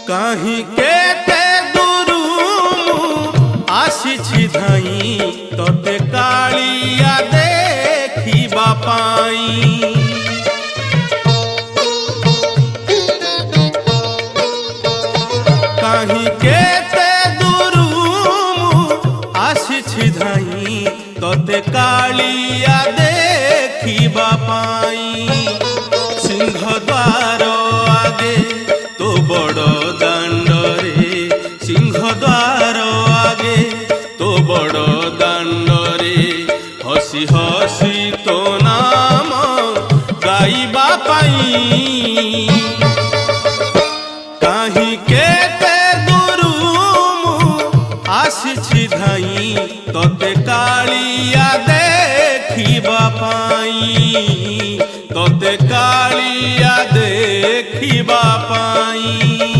कहीं केते दूरू आसी धाई तोते कालिया देखिबा पाई। कहीं केते दूरू आसी धाई तोते कालिया देखिबा पाई। सिंहद्वार आगे तो बड़ दांड रे, सिंहद्वार आगे तो बड़ दांड रे, हसी हसी तो नाम गाइबा पाई। कहीं केते दूरू आसी धाई तोते कालिया देखिबा पाई, तोते कालिया देखिबा पाई।